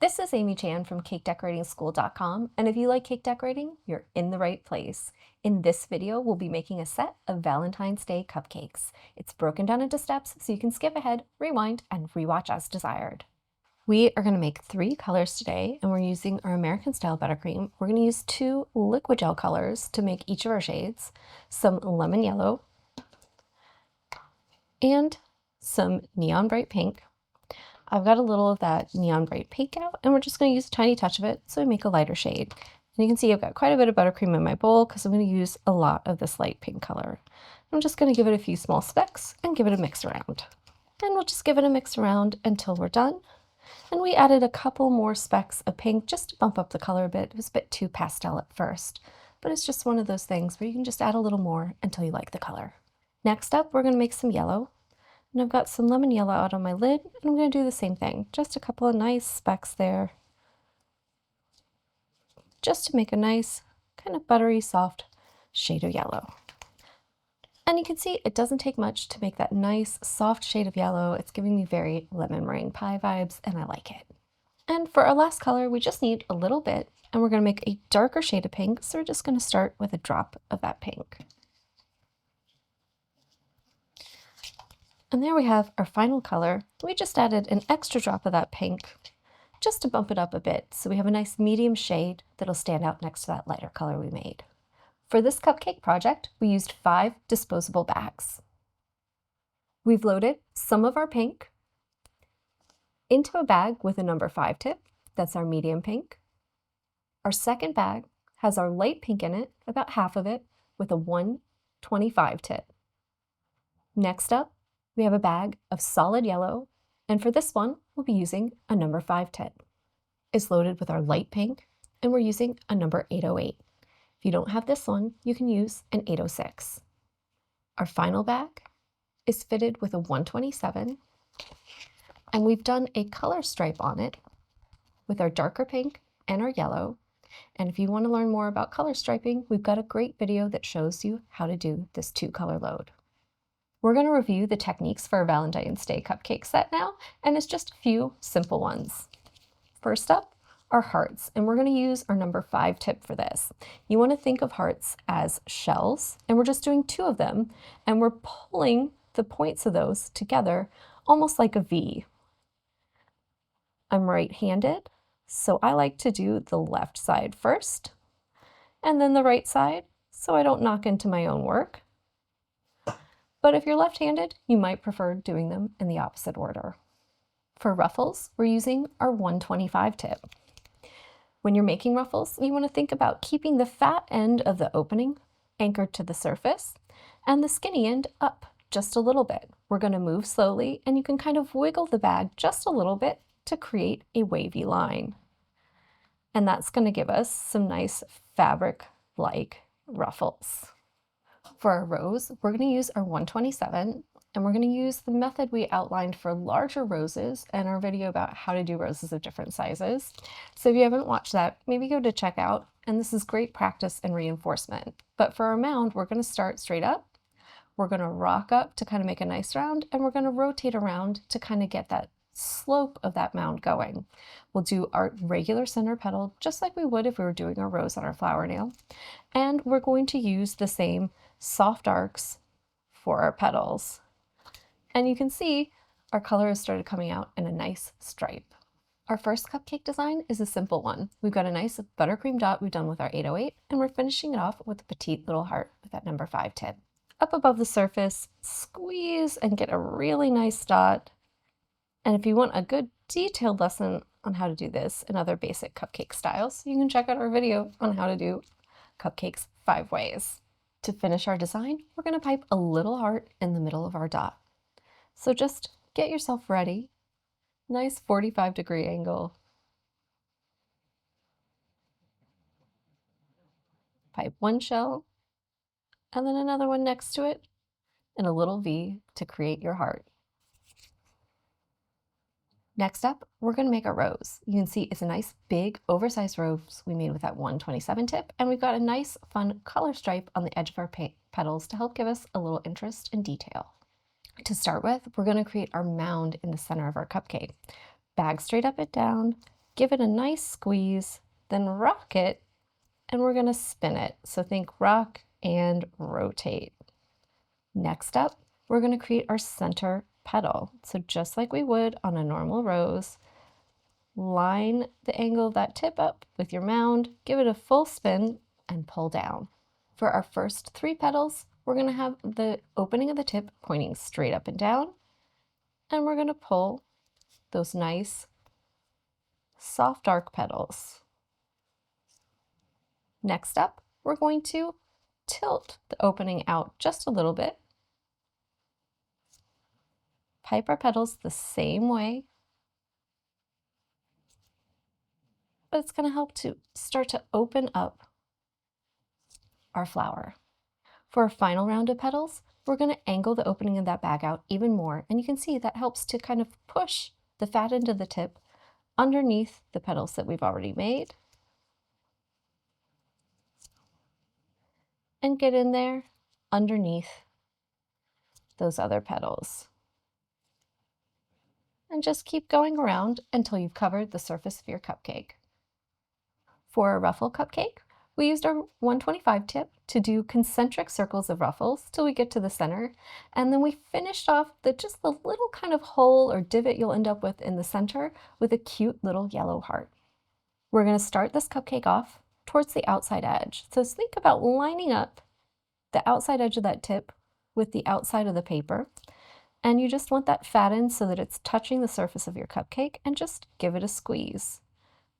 This is Amy Chan from CakeDecoratingSchool.com, and if you like cake decorating, you're in the right place. In this video, we'll be making a set of Valentine's Day cupcakes. It's broken down into steps so you can skip ahead, rewind, and rewatch as desired. We are going to make 3 colors today, and we're using our American style buttercream. We're going to use 2 liquid gel colors to make each of our shades, some lemon yellow, and some neon bright pink. I've got a little of that neon bright pink out, and we're just going to use a tiny touch of it so we make a lighter shade. And you can see I've got quite a bit of buttercream in my bowl because I'm going to use a lot of this light pink color. I'm just going to give it a few small specks and give it a mix around. And we'll just give it a mix around until we're done. And we added a couple more specks of pink just to bump up the color a bit. It was a bit too pastel at first, but it's just one of those things where you can just add a little more until you like the color. Next up, we're going to make some yellow. And I've got some lemon yellow out on my lid, and I'm going to do the same thing. Just a couple of nice specks there, just to make a nice, kind of buttery, soft shade of yellow. And you can see it doesn't take much to make that nice, soft shade of yellow. It's giving me very lemon meringue pie vibes, and I like it. And for our last color, we just need a little bit, and we're going to make a darker shade of pink, so we're just going to start with a drop of that pink. And there we have our final color. We just added an extra drop of that pink just to bump it up a bit so we have a nice medium shade that'll stand out next to that lighter color we made. For this cupcake project, we used 5 disposable bags. We've loaded some of our pink into a bag with a number 5 tip. That's our medium pink. Our second bag has our light pink in it, about half of it, with a 125 tip. Next up, we have a bag of solid yellow, and for this one, we'll be using a number 5 tip. It's loaded with our light pink, and we're using a number 808. If you don't have this one, you can use an 806. Our final bag is fitted with a 127, and we've done a color stripe on it with our darker pink and our yellow. And if you want to learn more about color striping, we've got a great video that shows you how to do this 2-color load. We're going to review the techniques for our Valentine's Day cupcake set now, and it's just a few simple ones. First up are hearts, and we're going to use our number 5 tip for this. You want to think of hearts as shells, and we're just doing 2 of them, and we're pulling the points of those together almost like a V. I'm right-handed, so I like to do the left side first, and then the right side, so I don't knock into my own work. But if you're left-handed, you might prefer doing them in the opposite order. For ruffles, we're using our 125 tip. When you're making ruffles, you want to think about keeping the fat end of the opening anchored to the surface and the skinny end up just a little bit. We're going to move slowly, and you can kind of wiggle the bag just a little bit to create a wavy line. And that's going to give us some nice fabric-like ruffles. For our rose, we're going to use our 127, and we're going to use the method we outlined for larger roses in our video about how to do roses of different sizes. So if you haven't watched that, maybe go to check out, and this is great practice and reinforcement. But for our mound, we're going to start straight up, we're going to rock up to kind of make a nice round, and we're going to rotate around to kind of get that slope of that mound going. We'll do our regular center petal just like we would if we were doing our rose on our flower nail, and we're going to use the same soft arcs for our petals. And you can see our color has started coming out in a nice stripe. Our first cupcake design is a simple one. We've got a nice buttercream dot we've done with our 808, and we're finishing it off with a petite little heart with that number 5 tip. Up above the surface, squeeze and get a really nice dot. And if you want a good detailed lesson on how to do this and other basic cupcake styles, you can check out our video on how to do cupcakes 5 ways. To finish our design, we're going to pipe a little heart in the middle of our dot. So just get yourself ready. Nice 45-degree angle. Pipe one shell, and then another one next to it, and a little V to create your heart. Next up, we're going to make a rose. You can see it's a nice big oversized rose we made with that 127 tip, and we've got a nice fun color stripe on the edge of our petals to help give us a little interest and detail. To start with, we're going to create our mound in the center of our cupcake. Bag straight up and down, give it a nice squeeze, then rock it, and we're going to spin it. So think rock and rotate. Next up, we're going to create our center petal. So just like we would on a normal rose, line the angle of that tip up with your mound, give it a full spin, and pull down. For our first 3 petals, we're going to have the opening of the tip pointing straight up and down, and we're going to pull those nice, soft, dark petals. Next up, we're going to tilt the opening out just a little bit, pipe our petals the same way, but it's going to help to start to open up our flower. For our final round of petals, we're going to angle the opening of that bag out even more, and you can see that helps to kind of push the fat end of the tip underneath the petals that we've already made, and get in there underneath those other petals. And just keep going around until you've covered the surface of your cupcake. For a ruffle cupcake, we used our 125 tip to do concentric circles of ruffles till we get to the center, and then we finished off just the little kind of hole or divot you'll end up with in the center with a cute little yellow heart. We're going to start this cupcake off towards the outside edge. So think about lining up the outside edge of that tip with the outside of the paper, and you just want that fat end so that it's touching the surface of your cupcake, and just give it a squeeze.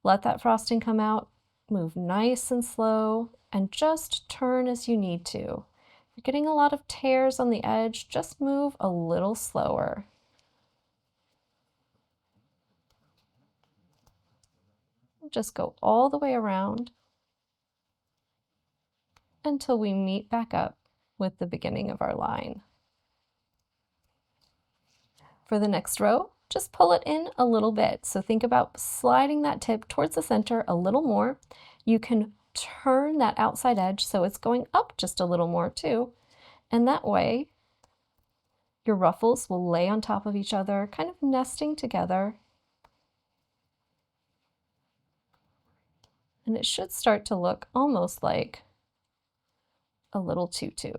Let that frosting come out, move nice and slow, and just turn as you need to. If you're getting a lot of tears on the edge, just move a little slower. Just go all the way around until we meet back up with the beginning of our line. For the next row, just pull it in a little bit. So think about sliding that tip towards the center a little more. You can turn that outside edge so it's going up just a little more too. And that way, your ruffles will lay on top of each other, kind of nesting together. And it should start to look almost like a little tutu.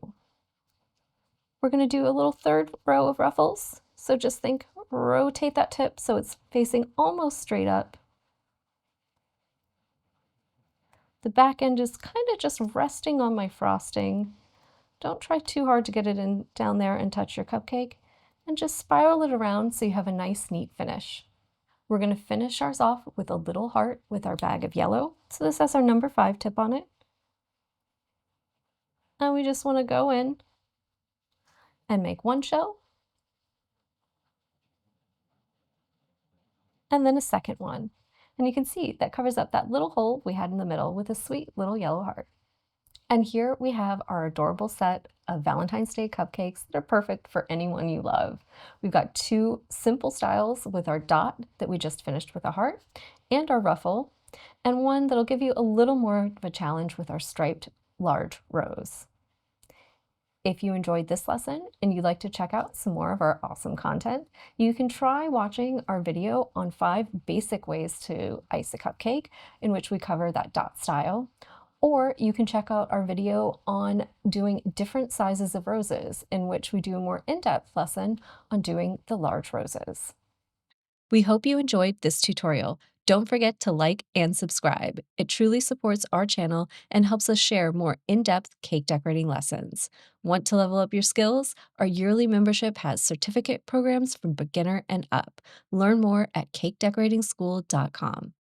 We're going to do a little third row of ruffles. So just think, rotate that tip so it's facing almost straight up. The back end is kind of just resting on my frosting. Don't try too hard to get it in down there and touch your cupcake, and just spiral it around so you have a nice, neat finish. We're going to finish ours off with a little heart with our bag of yellow. So this has our number 5 tip on it. And we just want to go in and make one shell, and then a second one. And you can see that covers up that little hole we had in the middle with a sweet little yellow heart. And here we have our adorable set of Valentine's Day cupcakes that are perfect for anyone you love. We've got 2 simple styles with our dot that we just finished with a heart, and our ruffle, and one that'll give you a little more of a challenge with our striped large rose. If you enjoyed this lesson and you'd like to check out some more of our awesome content, you can try watching our video on 5 basic ways to ice a cupcake, in which we cover that dot style. Or you can check out our video on doing different sizes of roses, in which we do a more in-depth lesson on doing the large roses. We hope you enjoyed this tutorial. Don't forget to like and subscribe. It truly supports our channel and helps us share more in-depth cake decorating lessons. Want to level up your skills? Our yearly membership has certificate programs from beginner and up. Learn more at cakedecoratingschool.com.